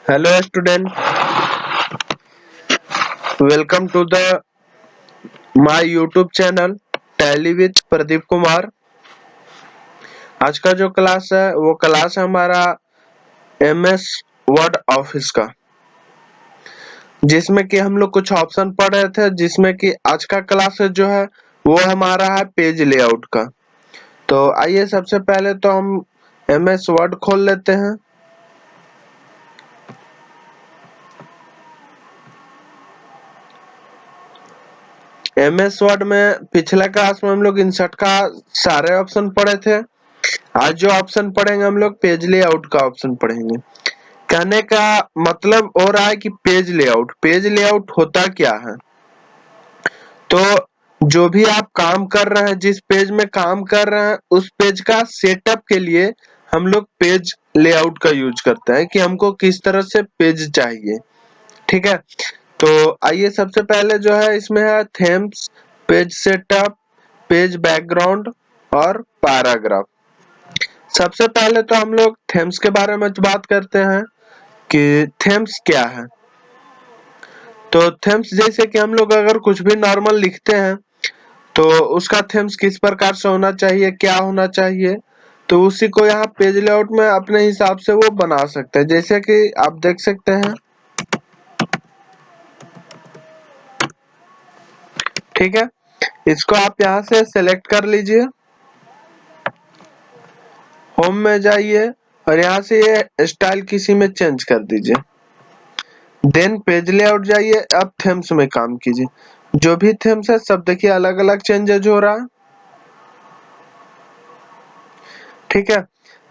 Hello student, welcome to the my YouTube channel Tally with Pradeep Kumar. आज का जो class है वो क्लास है हमारा MS वर्ड ऑफिस का, जिसमें कि हम लोग कुछ ऑप्शन पढ़ रहे थे, जिसमें कि आज का क्लास जो है वो हमारा है पेज लेआउट का। तो आइए सबसे पहले तो हम MS वर्ड खोल लेते हैं। MS वर्ड में पिछले क्लास में हम लोग इंसर्ट का सारे ऑप्शन पढ़े थे। आज जो ऑप्शन पढ़ेंगे हम लोग पेज लेआउट का ऑप्शन पढ़ेंगे। कहने का मतलब हो रहा है कि पेज लेआउट होता क्या है। तो जो भी आप काम कर रहे हैं, जिस पेज में काम कर रहे हैं, उस पेज का सेटअप के लिए हम लोग पेज लेआउट का यूज करते हैं कि हमको किस तरह से पेज चाहिए। ठीक है, तो आइए सबसे पहले जो है इसमें है themes, page setup, page background और पैराग्राफ। सबसे पहले तो हम लोग थीम्स के बारे में बात करते हैं कि थीम्स क्या है। तो थीम्स जैसे कि हम लोग अगर कुछ भी नॉर्मल लिखते हैं तो उसका थीम्स किस प्रकार से होना चाहिए, क्या होना चाहिए, तो उसी को यहाँ पेज लेआउट में अपने हिसाब से वो बना सकते हैं। जैसे कि आप देख सकते हैं, ठीक है, इसको आप यहाँ से सेलेक्ट कर लीजिए, होम में जाइए और यहाँ से ये स्टाइल किसी में चेंज कर दीजिए। देन पेज लेआउट जाइए, अब थीम्स में काम कीजिए। जो भी थीम्स है सब देखिए अलग अलग चेंजेस हो रहा है। ठीक है,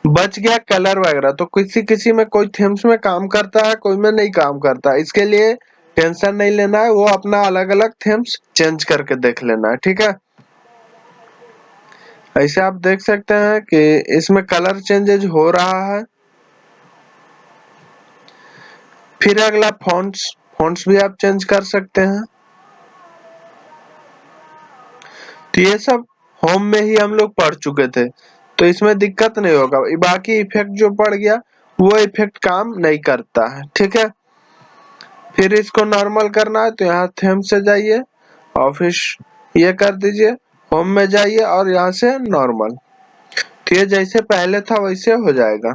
बच गया कलर वगैरह, तो किसी किसी में कोई थीम्स में काम करता है, कोई में नहीं काम करता। इसके लिए टेंशन नहीं लेना है, वो अपना अलग अलग थीम्स चेंज करके देख लेना है। ठीक है, ऐसे आप देख सकते हैं कि इसमें कलर चेंजेस हो रहा है। फिर अगला फॉन्ट्स भी आप चेंज कर सकते हैं। तो ये सब होम में ही हम लोग पढ़ चुके थे, तो इसमें दिक्कत नहीं होगा। बाकी इफेक्ट जो पड़ गया वो इफेक्ट काम नहीं करता है। ठीक है, फिर इसको नॉर्मल करना है तो यहाँ थीम से जाइए, ऑफिस ये कर दीजिए, होम में जाइए और यहाँ से नॉर्मल। तो ये जैसे पहले था वैसे हो जाएगा।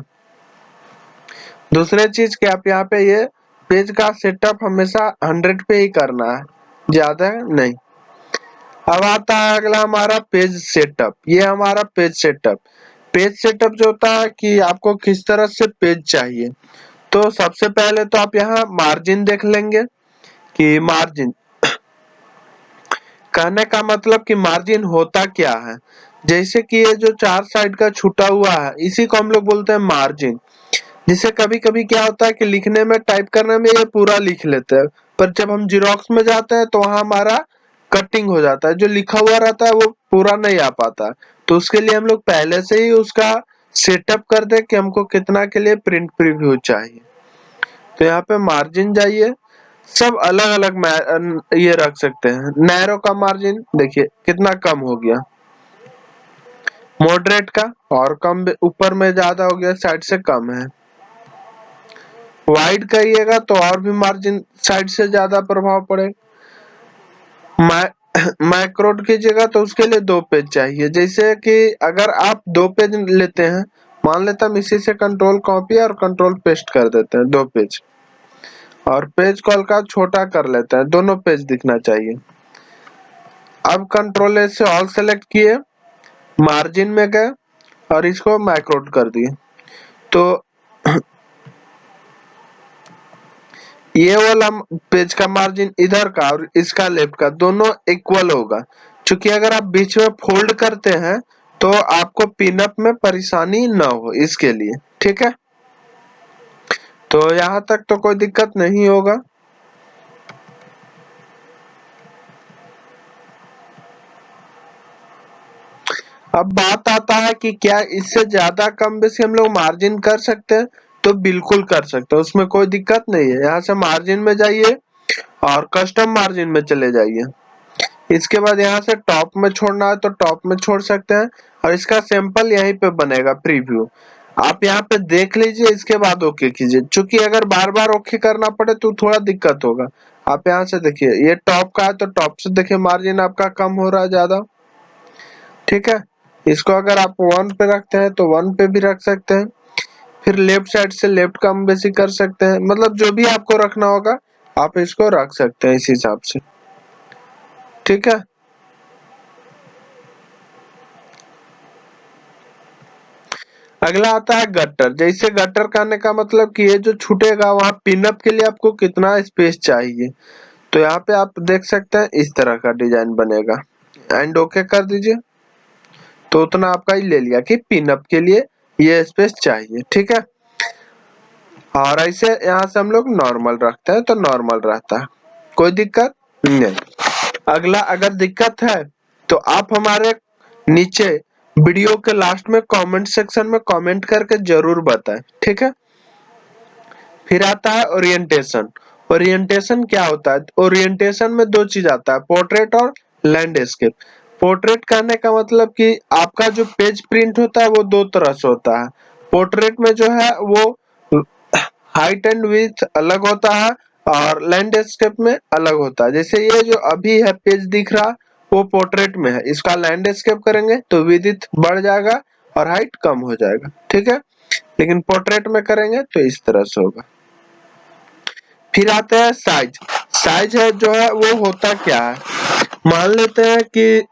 दूसरे चीज कि आप यहाँ पे ये पेज का सेटअप हमेशा 100 पे ही करना है, ज्यादा नहीं। अब आता है अगला हमारा पेज सेटअप। ये हमारा पेज सेटअप जो होता है कि आपको किस तरह से पेज चाहिए। तो सबसे पहले तो आप यहाँ मार्जिन देख लेंगे कि मार्जिन कहने का मतलब कि मार्जिन होता क्या है। जैसे कि ये जो चार साइड का छूटा हुआ है इसी को हम लोग बोलते हैं मार्जिन। जिसे कभी कभी क्या होता है कि लिखने में, टाइप करने में ये पूरा लिख लेते हैं, पर जब हम जीरोक्स में जाते हैं तो वहां हमारा कटिंग हो जाता है, जो लिखा हुआ रहता है वो पूरा नहीं आ पाता। तो उसके लिए हम लोग पहले से ही उसका सेटअप कर दे कि हमको कितना के लिए प्रिंट प्रीव्यू चाहिए। तो यहाँ पे मार्जिन जाइए, सब अलग अलग ये रख सकते हैं। नैरो का मार्जिन देखिए कितना कम हो गया, मॉडरेट का और कम, ऊपर में ज्यादा हो गया, साइड से कम है। वाइड करिएगा तो और भी मार्जिन साइड से ज्यादा प्रभाव पड़ेगा। माइक्रोड कीजिएगा तो उसके लिए 2 पेज चाहिए। जैसे कि अगर आप 2 पेज लेते हैं, मान लेते हम इसी से कंट्रोल कॉपी और कंट्रोल पेस्ट कर देते हैं 2 पेज, और पेज को हल्का छोटा कर लेते हैं, दोनों पेज दिखना चाहिए। अब कंट्रोल ए से ऑल सेलेक्ट किए, मार्जिन में गए और इसको माइक्रोड कर दिए। तो ये वाला पेज का मार्जिन इधर का और इसका लेफ्ट का दोनों इक्वल होगा, क्योंकि अगर आप बीच में फोल्ड करते हैं तो आपको पिनअप में परेशानी ना हो, इसके लिए। ठीक है, तो यहाँ तक तो कोई दिक्कत नहीं होगा। अब बात आता है कि क्या इससे ज्यादा कम बेसी हम लोग मार्जिन कर सकते हैं, तो बिल्कुल कर सकते हैं, उसमें कोई दिक्कत नहीं है। यहाँ से मार्जिन में जाइए और कस्टम मार्जिन में चले जाइए। इसके बाद यहाँ से टॉप में छोड़ना है तो टॉप में छोड़ सकते हैं, और इसका सैंपल यहीं पे बनेगा प्रीव्यू। आप यहाँ पे देख लीजिए, इसके बाद ओके कीजिए, क्योंकि अगर बार बार ओके करना पड़े तो थोड़ा दिक्कत होगा। आप यहाँ से देखिए, ये टॉप का है तो टॉप से देखिए मार्जिन आपका कम हो रहा है ज्यादा, ठीक है। इसको अगर आप 1 पे रखते हैं तो 1 पे भी रख सकते हैं, फिर लेफ्ट साइड से लेफ्ट कम बेसी कर सकते हैं, मतलब जो भी आपको रखना होगा आप इसको रख सकते हैं इस हिसाब से, ठीक है। अगला आता है गटर। जैसे गटर करने का मतलब कि ये जो छूटेगा वहां पिनअप के लिए आपको कितना स्पेस चाहिए, तो यहाँ पे आप देख सकते हैं इस तरह का डिजाइन बनेगा, एंड ओके कर दीजिए। तो उतना आपका ही ले लिया कि पिनअप के लिए ये स्पेस चाहिए, ठीक है। और ऐसे यहाँ से हम लोग नॉर्मल रखते हैं तो नॉर्मल रहता है, कोई दिक्कत नहीं। अगला अगर दिक्कत है तो आप हमारे नीचे वीडियो के लास्ट में कमेंट सेक्शन में कमेंट करके जरूर बताएं, ठीक है। फिर आता है ओरिएंटेशन। ओरिएंटेशन क्या होता है? ओरिएंटेशन में दो चीज आता है, पोर्ट्रेट और लैंडस्केप। पोर्ट्रेट करने का मतलब कि आपका जो पेज प्रिंट होता है वो दो तरह से होता है। पोर्ट्रेट में जो है वो हाइट एंड विड्थ अलग होता है और लैंडस्केप में अलग होता है। जैसे ये जो अभी है पेज दिख रहा वो पोर्ट्रेट में है, इसका लैंडस्केप करेंगे तो विड्थ बढ़ जाएगा और हाइट कम हो जाएगा, ठीक है। लेकिन पोर्ट्रेट में करेंगे तो इस तरह से होगा। फिर आता है साइज। साइज है जो है वो होता क्या है, मान लेते हैं कि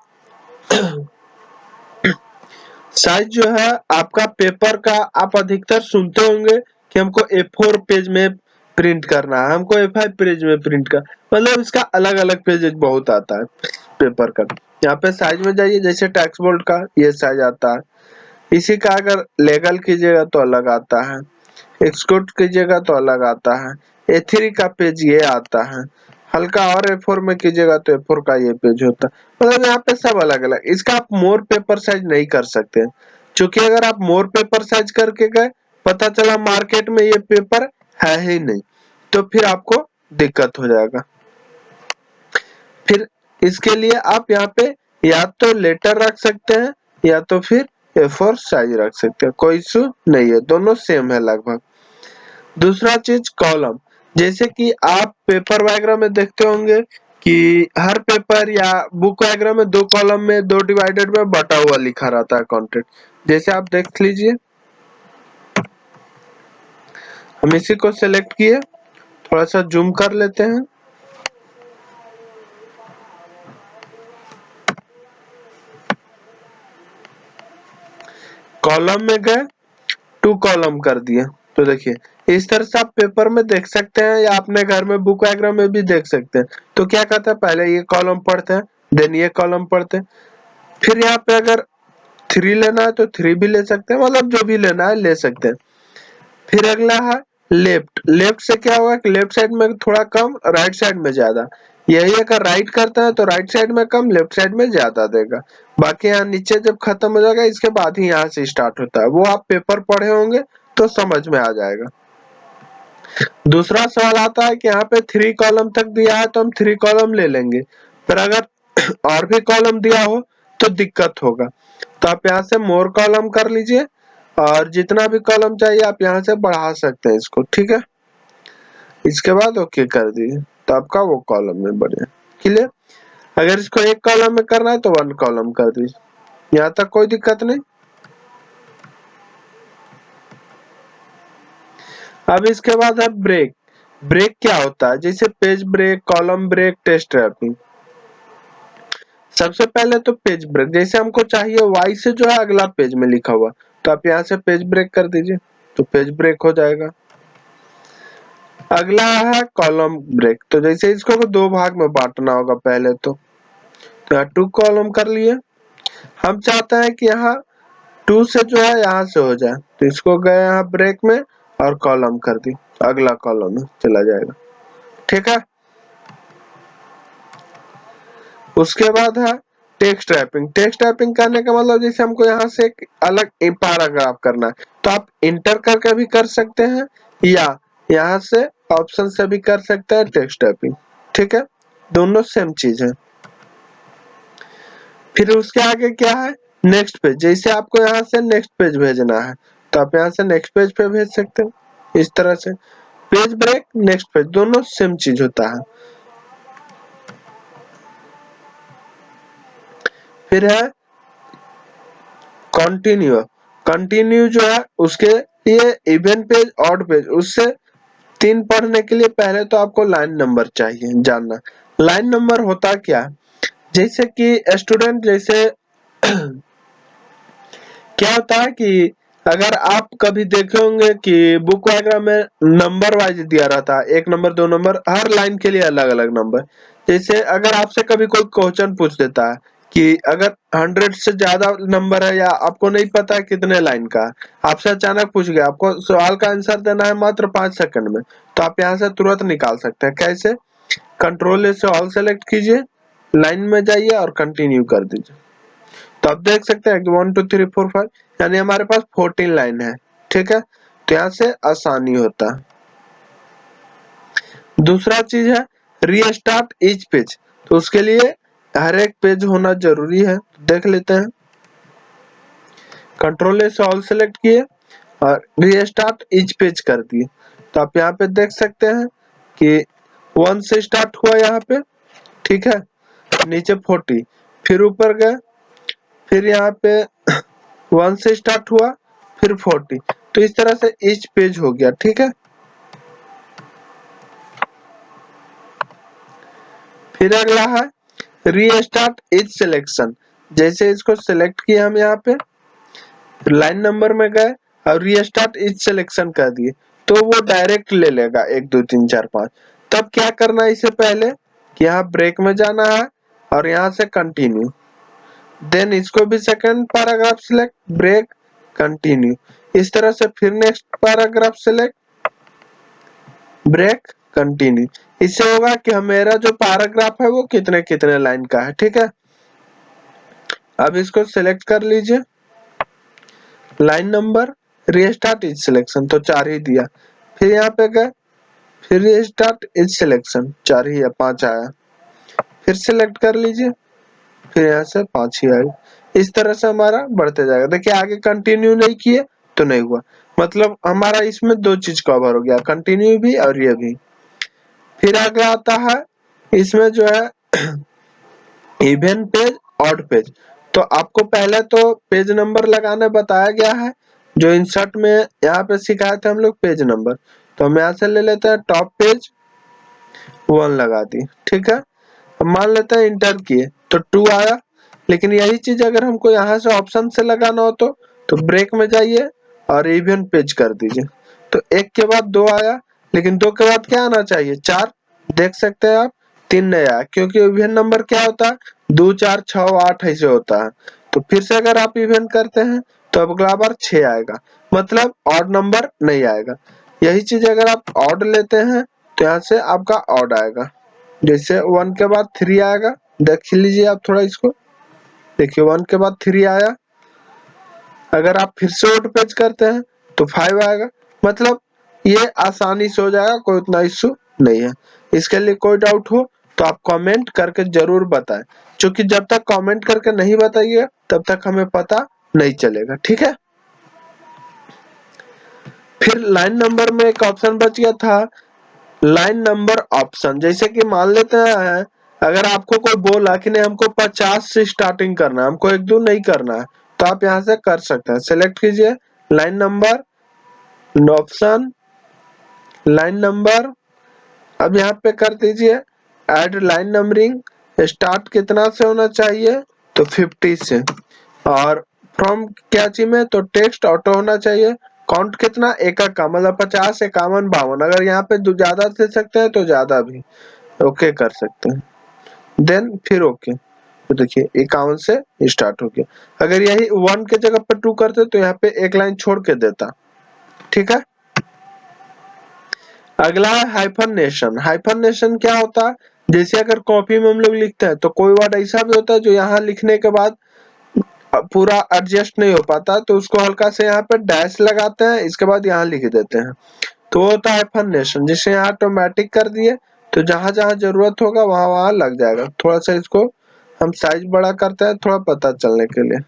साइज जो है आपका पेपर का, आप अधिकतर सुनते होंगे कि हमको A4 पेज में प्रिंट करना है, हमको A5 पेज में प्रिंट कर, मतलब इसका अलग अलग पेज बहुत आता है पेपर का। यहाँ पे साइज में जाइए, जैसे टैक्स बोल्ड का ये साइज आता है, इसी का अगर लेगल कीजिएगा तो अलग आता है, एक्सपोर्ट कीजिएगा तो अलग आता है, A3 का पेज ये आता है, हल्का और A4 में कीजिएगा तो A4 का ये पेज होता है। मतलब यहाँ पे सब अलग अलग, इसका आप मोर पेपर साइज नहीं कर सकते, क्योंकि अगर आप मोर पेपर साइज करके गए, पता चला मार्केट में ये पेपर है ही नहीं, तो फिर आपको दिक्कत हो जाएगा। फिर इसके लिए आप यहाँ पे या तो लेटर रख सकते हैं या तो फिर A4 साइज रख सकते हैं, कोई इशू नहीं है, दोनों सेम है लगभग। दूसरा चीज कॉलम। जैसे कि आप पेपर वगैरह में देखते होंगे कि हर पेपर या बुक वगैरह में दो कॉलम में, दो डिवाइडेड में बटा हुआ लिखा रहता है कंटेंट। जैसे आप देख लीजिए, हम इसी को सिलेक्ट किए, थोड़ा सा जूम कर लेते हैं, कॉलम में गए, 2 कॉलम कर दिए। तो देखिए इस तरह से आप पेपर में देख सकते हैं या अपने घर में बुक वगैरह में भी देख सकते हैं। तो क्या कहता है, पहले ये कॉलम पढ़ते हैं, देन ये कॉलम पढ़ते हैं, फिर यहाँ पे अगर 3 लेना है तो 3 भी ले सकते हैं, मतलब जो भी लेना है ले सकते हैं। फिर अगला है लेफ्ट। लेफ्ट से क्या होगा कि लेफ्ट साइड में थोड़ा कम, राइट साइड में ज्यादा। यही अगर राइट करता है तो राइट साइड में कम, लेफ्ट साइड में ज्यादा देगा। बाकी यहाँ नीचे जब खत्म हो जाएगा इसके बाद ही यहाँ से स्टार्ट होता है, वो आप पेपर पढ़े होंगे तो समझ में आ जाएगा। दूसरा सवाल आता है कि यहाँ पे 3 कॉलम तक दिया है तो हम 3 कॉलम ले लेंगे, पर अगर और भी कॉलम दिया हो तो दिक्कत होगा। तो आप यहाँ से मोर कॉलम कर लीजिए और जितना भी कॉलम चाहिए आप यहाँ से बढ़ा सकते हैं इसको, ठीक है। इसके बाद ओके कर दीजिए तो आपका वो कॉलम में बढ़िया क्लियर। अगर इसको एक कॉलम में करना है तो 1 कॉलम कर दीजिए, यहाँ तक कोई दिक्कत नहीं। अब इसके बाद है ब्रेक। ब्रेक क्या होता है, जैसे page break, column break, text wrapping. सबसे पहले तो पेज ब्रेक, जैसे हमको चाहिए वाई से जो है अगला पेज में लिखा हुआ, तो आप यहाँ से पेज ब्रेक कर दीजिए तो पेज ब्रेक हो जाएगा। अगला है कॉलम ब्रेक। तो जैसे इसको 2 भाग में बांटना होगा पहले तो यहाँ 2 कॉलम कर लिए। हम चाहते हैं कि यहाँ 2 से जो है यहाँ से हो जाए, तो इसको गए यहाँ ब्रेक में और कॉलम कर दी, अगला कॉलम में चला जाएगा, ठीक है। उसके बाद है टेक्स्ट रैपिंग। टेक्स्ट रैपिंग करने का मतलब जैसे हमको यहाँ से एक अलग पैराग्राफ करना है तो आप इंटर करके भी कर सकते हैं या यहाँ से ऑप्शन से भी कर सकते हैं टेक्स्ट रैपिंग, ठीक है, दोनों सेम चीज है। फिर उसके आगे क्या है, नेक्स्ट पेज। जैसे आपको यहाँ से नेक्स्ट पेज भेजना है तो आप यहाँ से नेक्स्ट पेज पे भेज सकते हो। इस तरह से पेज ब्रेक, नेक्स्ट पेज, दोनों सेम चीज होता है। फिर है कंटिन्यू। कंटिन्यू जो है उसके लिए इवन पेज, ऑड पेज, उससे 3 पढ़ने के लिए पहले तो आपको लाइन नंबर चाहिए जानना। लाइन नंबर होता क्या, जैसे कि स्टूडेंट, जैसे क्या होता है कि अगर आप कभी देखे होंगे कि बुक वगैरह में नंबर वाइज दिया रहता है, 1 नंबर 2 नंबर, हर लाइन के लिए अलग अलग नंबर। जैसे अगर आपसे कभी कोई क्वेश्चन पूछ देता है कि अगर 100 से ज्यादा नंबर है या आपको नहीं पता है कितने लाइन का, आपसे अचानक पूछ गया, आपको सवाल का आंसर देना है मात्र 5 सेकंड में, तो आप यहाँ से तुरंत निकाल सकते हैं। कैसे, कंट्रोल ए से ऑल सेलेक्ट कीजिए, लाइन में जाइए और कंटिन्यू कर दीजिए। तो आप देख सकते हैं 1 2 3 4 5, यानी हमारे पास 14 लाइन है। ठीक है, तो यहाँ से आसानी होता है। दूसरा चीज है रीस्टार्ट ईच पेज, तो उसके लिए हर एक पेज होना जरूरी है। देख लेते हैं, कंट्रोल ए से ऑल सेलेक्ट किए और रीस्टार्ट ईच पेज कर दिए। तो आप यहाँ पे देख सकते हैं कि 1 से स्टार्ट हुआ यहाँ पे, ठीक है, नीचे 40, फिर ऊपर गए, फिर यहाँ पे 1 से स्टार्ट हुआ, फिर 40, तो इस तरह से ईच पेज हो गया। ठीक है, फिर अगला है रीस्टार्ट ईच सिलेक्शन। जैसे इसको सिलेक्ट किया हम यहाँ पे, लाइन नंबर में गए और रीस्टार्ट ईच सिलेक्शन कर दिए, तो वो डायरेक्ट ले लेगा 1 2 3 4 5। तब क्या करना है, इससे पहले कि यहाँ ब्रेक में जाना है और यहाँ से कंटिन्यू, देन इसको भी second paragraph select, break, continue, इस तरह से फिर next paragraph select, break, continue. इससे होगा कि मेरा जो पैराग्राफ है वो कितने कितने लाइन का है। ठीक है, अब इसको सिलेक्ट कर लीजिए, line number, restart is selection, तो 4 ही दिया, फिर यहाँ पे गए, फिर रीस्टार्ट इज सिलेक्शन, 4 ही या 5 आया, फिर सिलेक्ट कर लीजिए, फिर यहाँ से 5 ही आएगा। इस तरह से हमारा बढ़ते जाएगा। देखिए आगे कंटिन्यू नहीं किए तो नहीं हुआ, मतलब हमारा इसमें 2 चीज कवर हो गया, कंटिन्यू भी और ये भी। फिर आगे आता है इसमें जो है इवन पेज, ऑड पेज। तो आपको पहले तो पेज नंबर लगाने बताया गया है, जो इंसर्ट में यहाँ पे सिखाए थे हम लोग पेज नंबर। तो हम यहाँ से ले लेते हैं टॉप पेज 1 लगा दी। ठीक है, अब मान लेते हैं इंटर किए तो 2 आया, लेकिन यही चीज अगर हमको यहाँ से ऑप्शन से लगाना हो तो ब्रेक में जाइए और इवन पेज कर दीजिए, तो 1 के बाद 2 आया, लेकिन 2 के बाद क्या आना चाहिए, 4। देख सकते हैं आप 3 नहीं आया, क्योंकि इवन नंबर क्या होता है, 2 4 6 8 ऐसे होता है। तो फिर से अगर आप इवन करते हैं तो अगला बार 6 आएगा, मतलब ऑड नंबर नहीं आएगा। यही चीज अगर आप ऑड लेते हैं तो यहाँ से आपका ऑड आएगा, जैसे 1 के बाद 3 आएगा, देख लीजिए आप थोड़ा इसको, देखिए 1 के बाद 3 आया, अगर आप फिर से ऑड पेज करते हैं तो 5 आएगा। मतलब ये आसानी से हो जाएगा, कोई उतना इश्यू नहीं है। इसके लिए कोई डाउट हो तो आप कमेंट करके जरूर बताएं, क्योंकि जब तक कमेंट करके नहीं बताइए तब तक हमें पता नहीं चलेगा। ठीक है, फिर लाइन नंबर में एक ऑप्शन बच गया था, लाइन नंबर ऑप्शन। जैसे कि मान लेते हैं अगर आपको कोई बोला कि नहीं हमको 50 से स्टार्टिंग करना है, हमको 1 2 नहीं करना है, तो आप यहाँ से कर सकते हैं। सेलेक्ट कीजिए line number, option, line number, अब यहाँ पे कर दीजिए ऐड लाइन नंबरिंग, स्टार्ट कितना से होना चाहिए, तो 50 से, और फ्रॉम क्या चीज में, तो टेक्स्ट ऑटो होना चाहिए, काउंट कितना, एकक का, मतलब 50 51 52, अगर यहाँ पे ज्यादा दे सकते हैं तो ज्यादा भी ओके कर सकते हैं, देन फिर ओके। तो देखिए 51 से स्टार्ट हो गया। अगर यही 1 के जगह पर 2 करते तो यहाँ पे एक लाइन छोड़ के देता। ठीक है, अगला है हाइफननेशन। हाइफननेशन क्या होता है, जैसे अगर कॉपी में हम लोग लिखते हैं तो कोई वर्ड ऐसा भी होता है जो यहाँ लिखने के बाद पूरा एडजस्ट नहीं हो पाता, तो उसको हल्का से यहाँ पे डैश लगाते हैं, इसके बाद यहाँ लिख देते हैं, तो वो होता है हाइफननेशन, जिसे यहाँ ऑटोमेटिक कर दिए, तो जहां जहां जरूरत होगा वहां वहां लग जाएगा। थोड़ा सा इसको हम साइज बड़ा करते हैं थोड़ा पता चलने के लिए।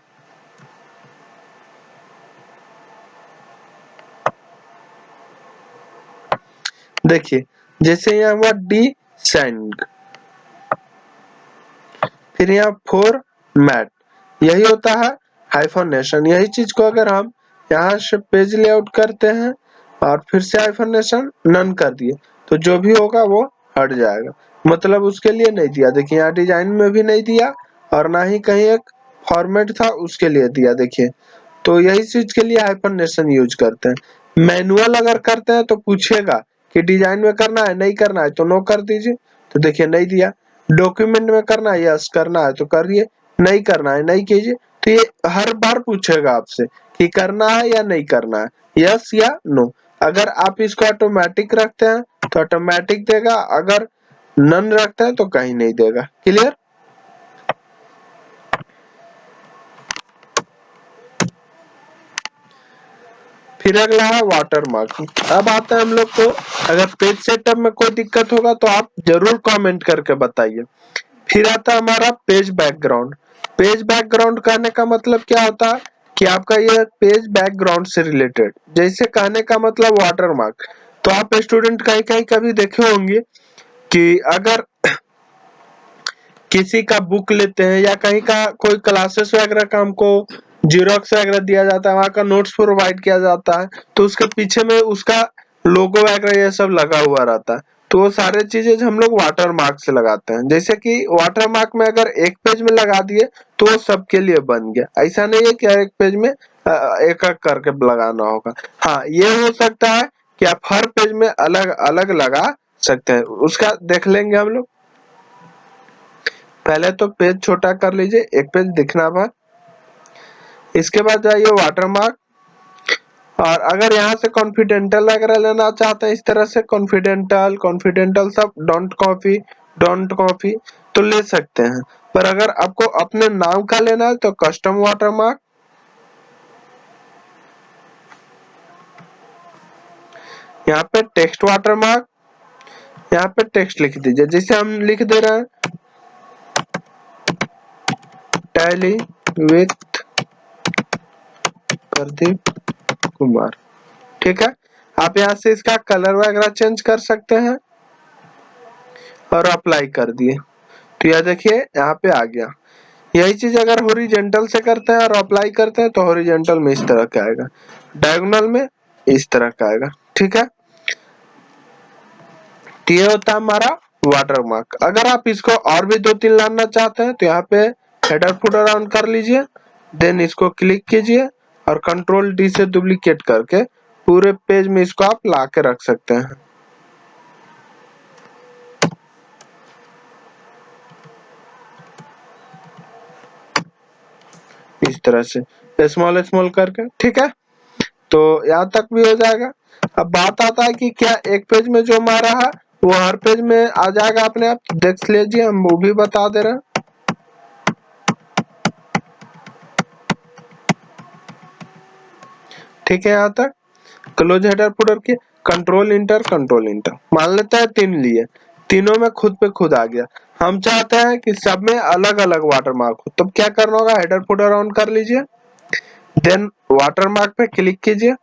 देखिए जैसे यहाँ हुआ डिसेंड, फिर यहाँ फॉर्मेट, यही होता है हाइफनेशन। यही चीज को अगर हम यहाँ से पेज लेआउट करते हैं और फिर से हाइफनेशन नन कर दिए तो जो भी होगा वो हट जाएगा, मतलब उसके लिए नहीं दिया। देखिए यहाँ डिजाइन में भी नहीं दिया और ना ही कहीं एक फॉर्मेट था उसके लिए दिया। देखिए तो यही चीज के लिए हाइफनेशन यूज करते हैं। मैनुअल अगर करते हैं तो पूछेगा कि डिजाइन में करना है, नहीं करना है तो नो कर दीजिए, तो देखिए नहीं दिया। डॉक्यूमेंट में करना है, यस करना है तो करिए, नहीं करना है नहीं कीजिए। तो ये हर बार पूछेगा आपसे कि करना है या नहीं करना है, यस या नो। अगर आप इसको ऑटोमेटिक रखते हैं तो ऑटोमेटिक देगा, अगर नन रखते हैं तो कहीं नहीं देगा। क्लियर। फिर अगला है वाटर मार्किंग। अब आता है हम लोग को, अगर पेज सेटअप में कोई दिक्कत होगा तो आप जरूर कमेंट करके बताइए। फिर आता है हमारा पेज बैकग्राउंड। पेज बैकग्राउंड कहने का मतलब क्या होता है कि आपका ये पेज बैकग्राउंड से रिलेटेड, जैसे कहने का मतलब वाटर मार्क। तो आप स्टूडेंट कहीं कहीं कभी देखे होंगे कि अगर किसी का बुक लेते हैं या कहीं का कोई क्लासेस वगैरह का हमको जीरोक्स वगैरह दिया जाता है, वहाँ का नोट्स प्रोवाइड किया जाता है, तो उसके पीछे में उसका लोगो वगैरह ये सब लगा हुआ रहता है। तो वो सारे चीजें हम लोग वाटर मार्क से लगाते हैं। जैसे कि वाटर मार्क में अगर एक पेज में लगा दिए तो वो सबके लिए बन गया। ऐसा नहीं है कि एक पेज में एक एक करके लगाना होगा। हाँ ये हो सकता है कि आप हर पेज में अलग अलग लगा सकते हैं, उसका देख लेंगे हम लोग। पहले तो पेज छोटा कर लीजिए, एक पेज दिखना भर। इसके बाद जाइए वाटर मार्क, और अगर यहाँ से कॉन्फिडेंटल वगैरह लेना चाहते हैं, इस तरह से कॉन्फिडेंटल कॉन्फिडेंटल सब डोंट कॉपी तो ले सकते हैं। पर अगर आपको अपने नाम का लेना है तो कस्टम वाटर मार्क, यहाँ पे टेक्स्ट वाटर मार्क, यहाँ पे टेक्स्ट लिख दीजिए। जैसे हम लिख दे रहे हैं टैली विथ प्रदीप कुमार, ठीक है। आप यहाँ से इसका कलर वगैरह चेंज कर सकते हैं और अप्लाई कर दिए तो यह देखिए यहाँ पे आ गया। यही चीज अगर हॉरिजॉन्टल से करते हैं और अप्लाई करते हैं तो हॉरिजॉन्टल में इस तरह का आएगा, डायगोनल में इस तरह का आएगा, ठीक है। तो ये होता है हमारा वाटर मार्क। अगर आप इसको और भी दो तीन लाना चाहते हैं तो यहाँ पे हेडर फुटर ऑन कर लीजिए, देन इसको क्लिक कीजिए और कंट्रोल डी से डुप्लीकेट करके पूरे पेज में इसको आप ला के रख सकते हैं। इस तरह से स्मॉल स्मॉल करके, ठीक है। तो यहाँ तक भी हो जाएगा। अब बात आता है कि क्या एक पेज में जो हमारा है वो हर पेज में आ जाएगा अपने आप, देख लीजिए हम वो भी बता दे रहे हैं। ठीक है, यहाँ तक क्लोज हेडर फुटर के कंट्रोल इंटर मान लेते हैं तीन लिए, तीनों में खुद पे खुद आ गया। हम चाहते हैं कि सब में अलग अलग वाटर मार्क हो, तब क्या करना होगा, हेडर फुटर ऑन कर लीजिए, देन वाटर मार्क पे क्लिक कीजिए,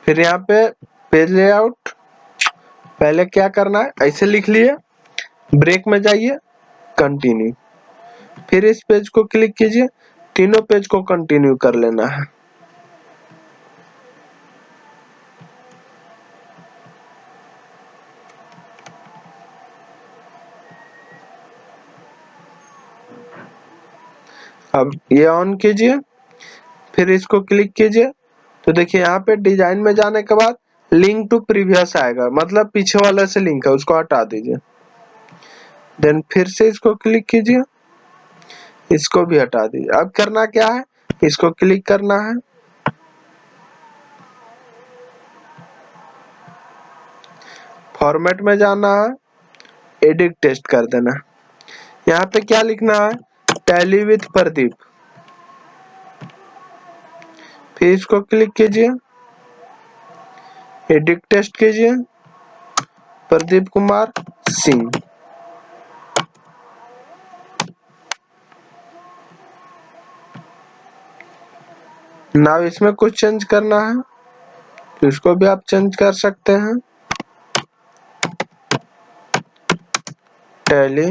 फिर यहाँ पे पेज लेआउट। पहले क्या करना है, ऐसे लिख लिए, ब्रेक में जाइए, कंटिन्यू, फिर इस पेज को क्लिक कीजिए, तीनों पेज को कंटिन्यू कर लेना है। अब ये ऑन कीजिए, फिर इसको क्लिक कीजिए, तो देखिए यहाँ पे डिजाइन में जाने के बाद लिंक टू प्रीवियस आएगा, मतलब पीछे वाले से लिंक है उसको हटा दीजिए, देन फिर से इसको क्लिक कीजिए, इसको भी हटा दीजिए। अब करना क्या है, इसको क्लिक करना है, फॉर्मेट में जाना है, एडिट टेस्ट कर देना है। यहाँ पे क्या लिखना है, टैली विथ प्रदीप, फिर इसको क्लिक कीजिए, एडिट टेस्ट कीजिए, प्रदीप कुमार सिंह। नाउ इसमें कुछ चेंज करना है तो इसको भी आप चेंज कर सकते हैं, टैली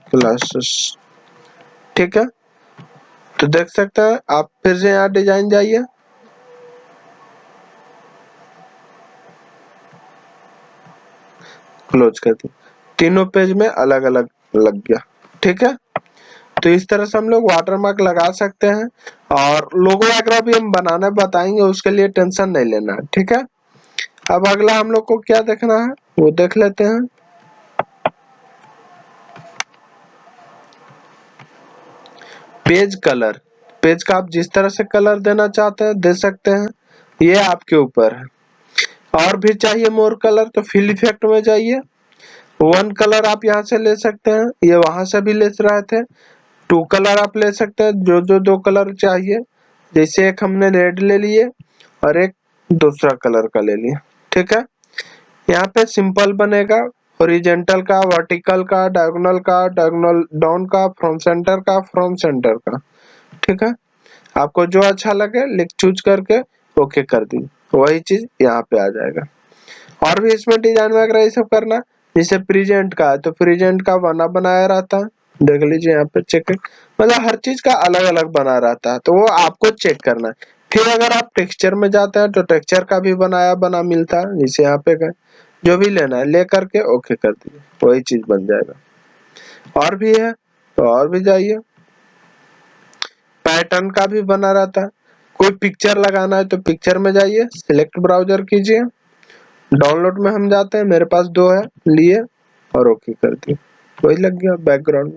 क्लासेस। ठीक है, तो देख सकते हैं आप। फिर से यहाँ डिजाइन जाइए, क्लोज कर दिए, तीनों पेज में अलग अलग लग गया। ठीक है, तो इस तरह से हम लोग वाटरमार्क लगा सकते हैं। और लोगो वगैरह भी हम बनाना बताएंगे, उसके लिए टेंशन नहीं लेना है। ठीक है, अब अगला हम लोग को क्या देखना है वो देख लेते हैं। पेज कलर, पेज का आप जिस तरह से कलर देना चाहते हैं दे सकते हैं, ये आपके ऊपर है। और भी चाहिए मोर कलर तो फिल इफेक्ट में जाइए, वन कलर आप यहाँ से ले सकते हैं, ये वहां से भी ले रहे थे। टू कलर आप ले सकते हैं, जो जो दो कलर चाहिए, जैसे एक हमने रेड ले लिए और एक दूसरा कलर का ले लिया। ठीक है, यहाँ पे सिंपल बनेगा, हॉरिजॉन्टल का, वर्टिकल का, डायगोनल का, डायगोनल डाउन का, फ्रॉम सेंटर का, फ्रॉम सेंटर का। ठीक है, आपको जो अच्छा लगे लिख चूज करके ओके कर दी, वही चीज यहाँ पे आ जाएगा। और भी इसमें डिजाइन वगैरह ये सब करना, जैसे प्रेजेंट का है तो प्रेजेंट का बना बनाया रहता है, देख लीजिए यहाँ पे चेक, मतलब हर चीज का अलग अलग बना रहता है, तो वो आपको चेक करना है। फिर अगर आप टेक्सचर में जाते हैं तो टेक्सचर का भी बनाया बना मिलता है, जैसे यहाँ पे गए, जो भी लेना है ले करके ओके कर दीजिए, वही चीज बन जाएगा। और भी है तो और भी जाइए, पैटर्न का भी बना रहता है। कोई पिक्चर लगाना है तो पिक्चर में जाइए, सिलेक्ट ब्राउजर कीजिए, डाउनलोड में हम जाते हैं, मेरे पास दो है, लिए और ओके कर दिए, वही लग गया बैकग्राउंड।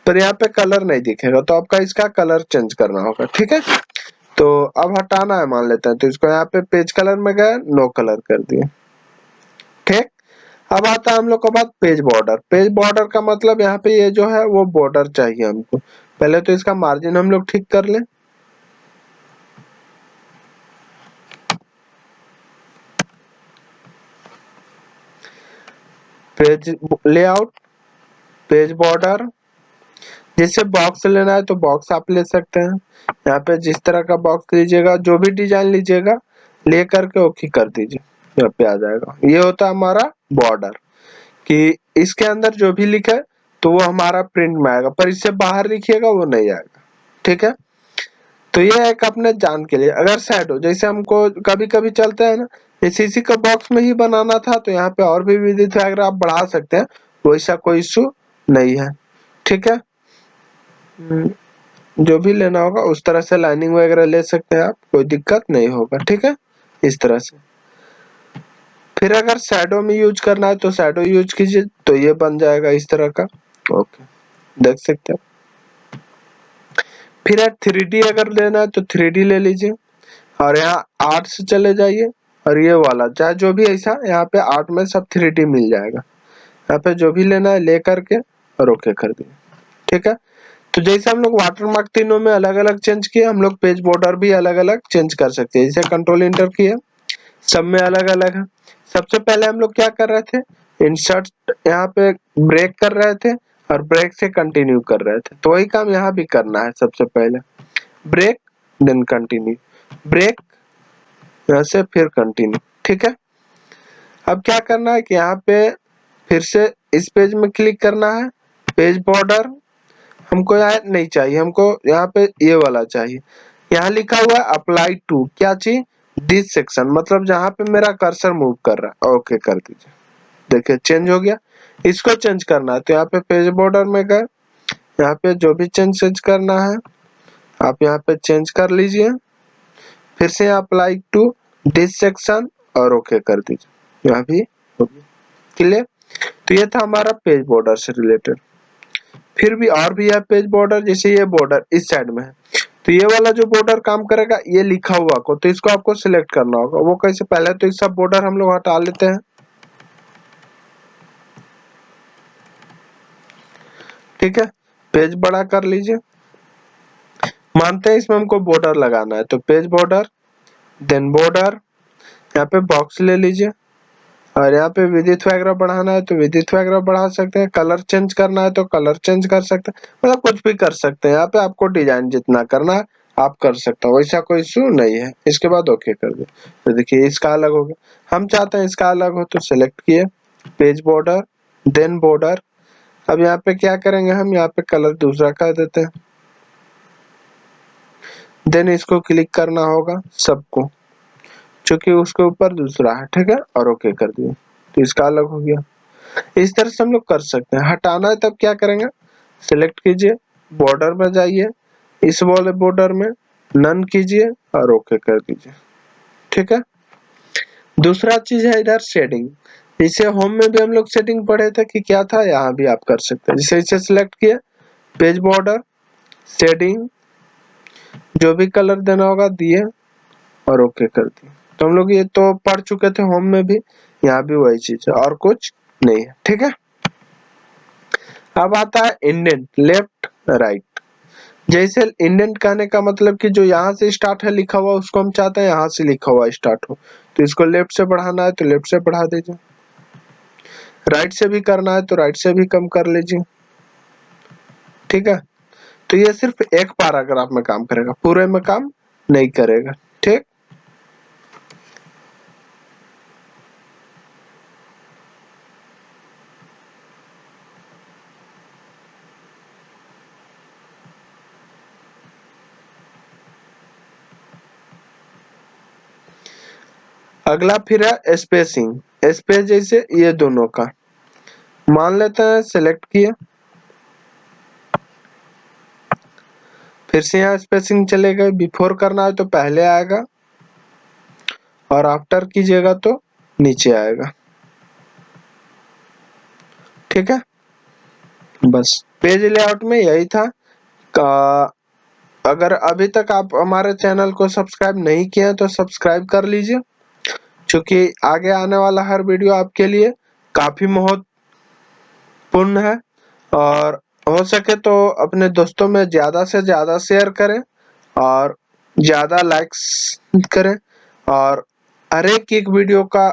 पर यहाँ पे कलर नहीं दिखेगा तो आपका इसका कलर चेंज करना होगा। ठीक है, तो अब हटाना है मान लेते हैं, तो इसको यहाँ पे पेज कलर में गए, नो कलर कर दिए। ठीक, अब आता है हम लोग को बात पेज बॉर्डर। पेज बॉर्डर का मतलब यहाँ पे ये जो है वो बॉर्डर चाहिए हमको। पहले तो इसका मार्जिन हम लोग ठीक कर ले, पेज लेआउट, पेज बॉर्डर, जैसे बॉक्स लेना है तो बॉक्स आप ले सकते हैं, यहाँ पे जिस तरह का बॉक्स लीजिएगा, जो भी डिजाइन लीजिएगा ले करके ओके कर दीजिए, यहाँ पे आ जाएगा। ये होता है हमारा बॉर्डर, कि इसके अंदर जो भी लिखे तो वो हमारा प्रिंट में आएगा, पर इससे बाहर लिखिएगा वो नहीं आएगा। ठीक है, तो ये एक अपने जान के लिए। अगर शैडो जैसे हमको कभी कभी चलता है ना, जैसे इसी का बॉक्स में ही बनाना था तो यहाँ पे और भी विधि थे, अगर आप बढ़ा सकते हैं, वैसा कोई इशू नहीं है। ठीक है, जो भी लेना होगा उस तरह से लाइनिंग वगैरह ले सकते हैं आप, कोई दिक्कत नहीं होगा। ठीक है, इस तरह से। फिर अगर शैडो में यूज करना है तो शैडो यूज कीजिए, तो ये बन जाएगा इस तरह का। ओके, देख सकते हैं। फिर 3D अगर लेना है तो 3D ले लीजिए, और यहाँ आर्ट से चले जाइए, और ये वाला चाहे जो भी ऐसा यहाँ पे आर्ट में सब 3D मिल जाएगा, यहाँ पे जो भी लेना है ले करके और ओके कर दिए। ठीक है, तो जैसे हम लोग वाटरमार्क तीनों में अलग अलग चेंज किए, हम लोग पेज बॉर्डर भी अलग अलग चेंज कर सकते हैं, जैसे कंट्रोल इंटर किए, सब में अलग अलग है। सबसे पहले हम लोग क्या कर रहे थे, इंसर्ट यहाँ पे ब्रेक कर रहे थे और ब्रेक से कंटिन्यू कर रहे थे, तो वही काम यहाँ भी करना है। सबसे पहले ब्रेक देन कंटिन्यू, ब्रेक यहाँ से फिर कंटिन्यू। ठीक है, अब क्या करना है कि यहाँ पे फिर से इस पेज में क्लिक करना है, पेज बॉर्डर हमको यहाँ नहीं चाहिए, हमको यहाँ पे ये वाला चाहिए। यहाँ लिखा हुआ है अप्लाई टू, क्या चीज, दिस सेक्शन, मतलब जहाँ पे मेरा कर्सर मूव कर रहा है, ओके कर दीजिए। देखिए चेंज हो गया। इसको चेंज करना है तो यहाँ पे पेज बॉर्डर में गए, यहाँ पे जो भी चेंज करना है आप यहाँ पे चेंज कर लीजिए, फिर से अप्लाई टू दिस सेक्शन और ओके कर दीजिए, यहाँ भी हो गया। क्लियर, तो ये था हमारा पेज बॉर्डर से रिलेटेड। फिर भी और भी है पेज बॉर्डर, जैसे ये बॉर्डर इस साइड में है, तो ये वाला जो बॉर्डर काम करेगा ये लिखा हुआ को, तो इसको आपको सिलेक्ट करना होगा। वो कैसे, पहले तो इस सब बॉर्डर हम लोग हटा लेते हैं। ठीक है, पेज बड़ा कर लीजिए, मानते हैं इसमें हमको बॉर्डर लगाना है, तो पेज बॉर्डर देन बॉर्डर, यहाँ पे बॉक्स ले लीजिए और यहाँ पे विद्युत वगैरह बढ़ाना है तो विद्युत वगैरह बढ़ा सकते हैं, कलर चेंज करना है तो कलर चेंज कर सकते हैं, मतलब कुछ भी कर सकते हैं। यहाँ पे आपको डिजाइन जितना करना है आप कर सकते हो, वैसा कोई इशू नहीं है। इसके बाद ओके कर दो तो देखिए इसका अलग हो गया। हम चाहते हैं इसका अलग हो तो सिलेक्ट किए पेज बॉर्डर, देन बॉर्डर। अब यहाँ पे क्या करेंगे हम, यहाँ पे कलर दूसरा कर देते हैं, देन इसको क्लिक करना होगा सबको, क्योंकि उसके ऊपर दूसरा है, ठीक है, और ओके कर दिए तो इसका अलग हो गया। इस तरह से हम लोग कर सकते हैं। हटाना है तब क्या करेंगे, सिलेक्ट कीजिए, बॉर्डर में जाइए, इस वाले बॉर्डर में नन कीजिए और ओके कर दीजिए, ठीक है। दूसरा चीज है इधर शेडिंग। इसे होम में भी हम लोग सेटिंग पढ़े थे कि क्या था, यहाँ भी आप कर सकते हैं। जैसे इसे सिलेक्ट किए, पेज बॉर्डर, शेडिंग, जो भी कलर देना होगा दिए और ओके कर दिए। तो हम लोग ये तो पढ़ चुके थे होम में भी, यहाँ भी वही चीज है और कुछ नहीं है, ठीक है। अब आता है इंडेंट, लेफ्ट राइट। जैसे इंडेंट कहने का मतलब कि जो यहाँ से स्टार्ट है लिखा हुआ उसको हम चाहते हैं यहाँ से लिखा हुआ स्टार्ट हो, तो इसको लेफ्ट से बढ़ाना है तो लेफ्ट से बढ़ा दीजिए, राइट से भी करना है तो राइट से भी कम कर लीजिए, ठीक है। तो ये सिर्फ एक पैराग्राफ में काम करेगा, पूरे में काम नहीं करेगा, ठीक। अगला फिर है स्पेसिंग। स्पेस जैसे ये दोनों का मान लेते हैं, सिलेक्ट किए, फिर से यहाँ स्पेसिंग चलेगा। बिफोर करना है तो पहले आएगा और आफ्टर कीजिएगा तो नीचे आएगा, ठीक है। बस पेज लेआउट में यही था। अगर अभी तक आप हमारे चैनल को सब्सक्राइब नहीं किए हैं तो सब्सक्राइब कर लीजिए, क्योंकि आगे आने वाला हर वीडियो आपके लिए काफी महत्वपूर्ण है। और हो सके तो अपने दोस्तों में ज्यादा से ज्यादा शेयर करें और ज्यादा लाइक्स करें, और हर एक वीडियो का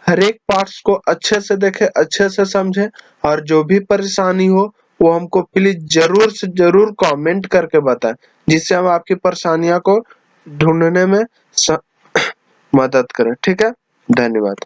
हर एक पार्ट्स को अच्छे से देखें, अच्छे से समझें, और जो भी परेशानी हो वो हमको प्लीज जरूर से जरूर कमेंट करके बताएं, जिससे हम आपकी परेशानियों को ढूंढने में मदद करें, ठीक है। धन्यवाद।